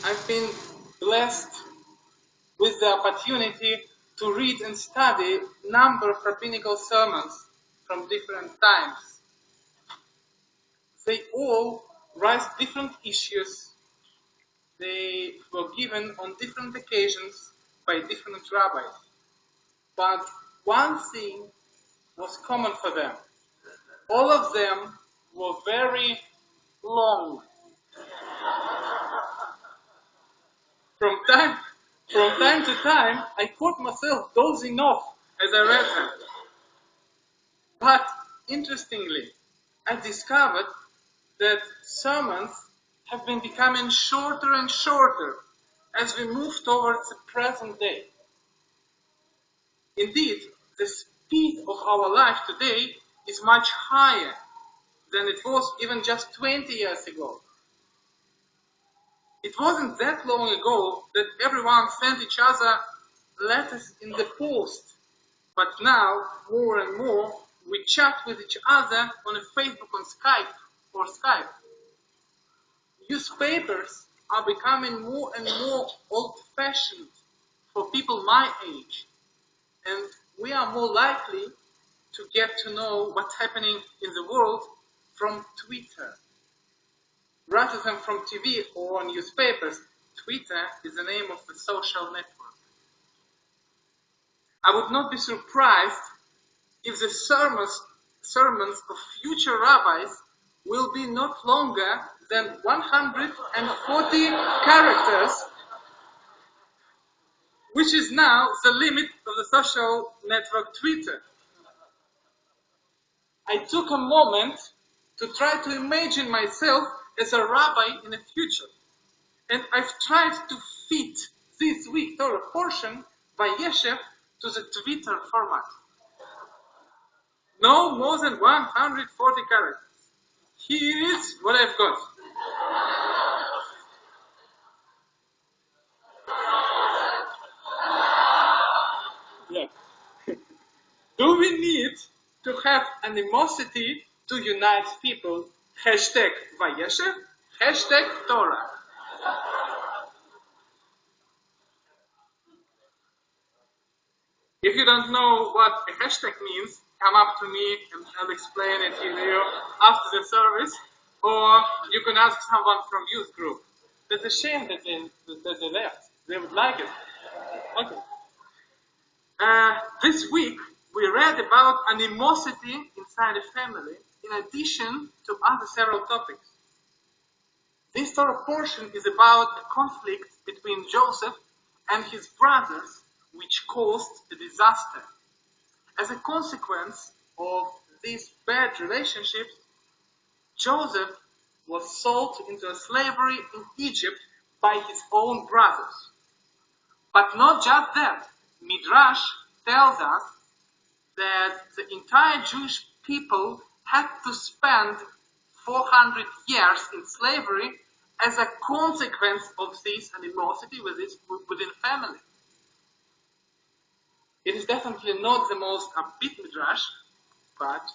I've been blessed with the opportunity to read and study a number of rabbinical sermons from different times. They all raise different issues. They were given on different occasions by different rabbis. But one thing was common for them. All of them were very long. From time to time, I caught myself dozing off as I read them. But interestingly, I discovered that sermons have been becoming shorter and shorter as we move towards the present day. Indeed, the speed of our life today is much higher than it was even just 20 years ago. It wasn't that long ago that everyone sent each other letters in the post, but now, more and more, we chat with each other on a Facebook, on Skype. Newspapers are becoming more and more old-fashioned for people my age, and we are more likely to get to know what's happening in the world from Twitter. Rather than from TV or newspapers, Twitter is the name of the social network. I would not be surprised if the sermons of future rabbis will be not longer than 140 characters, which is now the limit of the social network Twitter. I took a moment to try to imagine myself as a rabbi in the future, and I've tried to fit this week Torah portion by Yeshev to the Twitter format. No more than 140 characters. Here is what I've got. Yeah. Do we need to have animosity to unite people? Hashtag Vayeshev, hashtag Torah. If you don't know what a hashtag means, come up to me and I'll explain it to you after the service, or you can ask someone from youth group. It's a shame that they left. They would like it. Okay. This week we read about animosity inside a family, in addition to other several topics. This Torah portion is about a conflict between Joseph and his brothers, which caused a disaster. As a consequence of these bad relationships, Joseph was sold into slavery in Egypt by his own brothers. But not just that. Midrash tells us that the entire Jewish people had to spend 400 years in slavery as a consequence of this animosity within family. It is definitely not the most upbeat midrash, but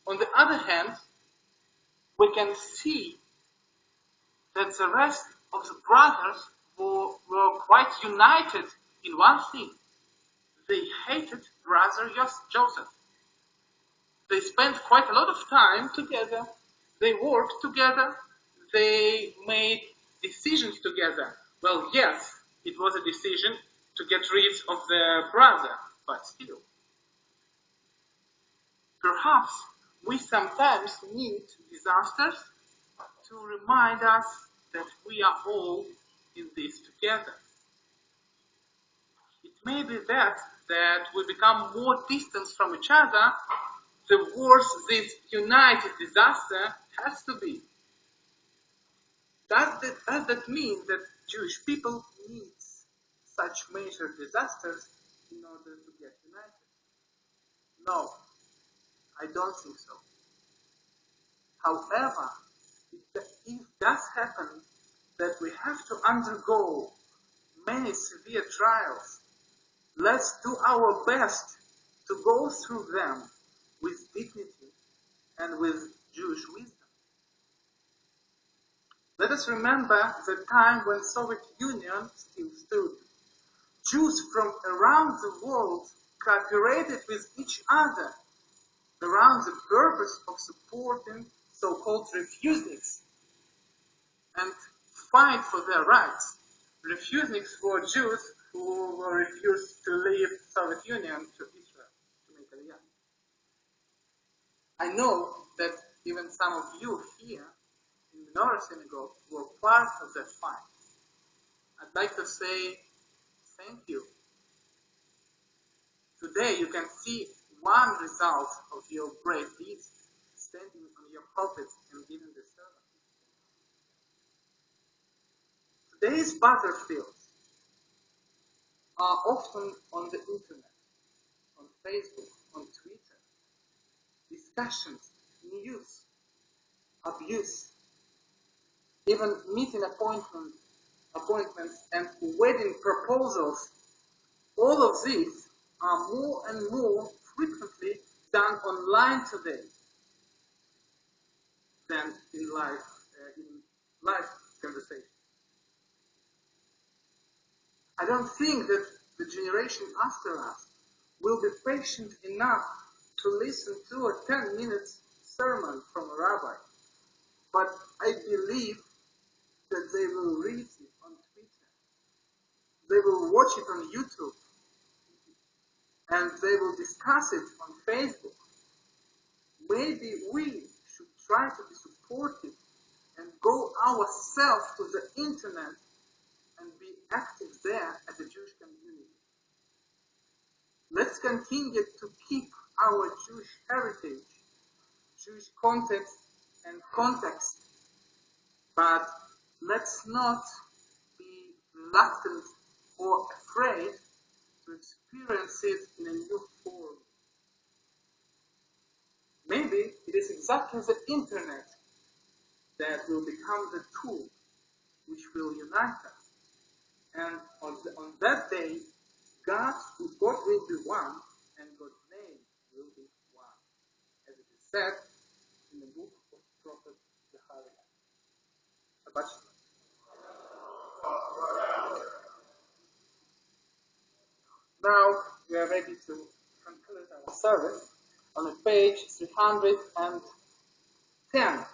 on the other hand, we can see that the rest of the brothers were quite united in one thing. They hated brother Joseph. They spent quite a lot of time together. They worked together. They made decisions together. Well, yes, it was a decision to get rid of their brother, but still. Perhaps we sometimes need disasters to remind us that we are all in this together. It may be that we become more distant from each other, the worse this united disaster has to be. Does that mean that Jewish people need such major disasters in order to get united? No, I don't think so. However, it does happen that we have to undergo many severe trials. Let's do our best to go through them with dignity and with Jewish wisdom. Let us remember the time when Soviet Union still stood. Jews from around the world cooperated with each other around the purpose of supporting so-called refugees and fight for their rights. Refugees were Jews who were refused to leave Soviet Union to Israel to make Aliyah. I know that even some of you here in the Menorah Synagogue were part of that fight. I'd like to say thank you. Today you can see one result of your brave deeds, standing on your pulpit and giving the sermon. Today's battlefields are often on the internet, on Facebook, on Twitter. Discussions, news, abuse, even meeting appointments and wedding proposals. All of these are more and more frequently done online today than in live conversation. I don't think that the generation after us will be patient enough to listen to a 10-minute sermon from a rabbi. But I believe that they will read it on Twitter. They will watch it on YouTube. And they will discuss it on Facebook. Maybe we should try to be supportive and go ourselves to the internet and be active there as a Jewish community. Let's continue to keep our Jewish heritage, Jewish context and context, but let's not be reluctant or afraid to experience it in a new form. Maybe it is exactly the internet that will become the tool which will unite us. And on that day, God will be one, and God's name will be one, as it is said in the book of Prophet Zechariah. Shabbat Shalom. Now we are ready to conclude our service on page 310.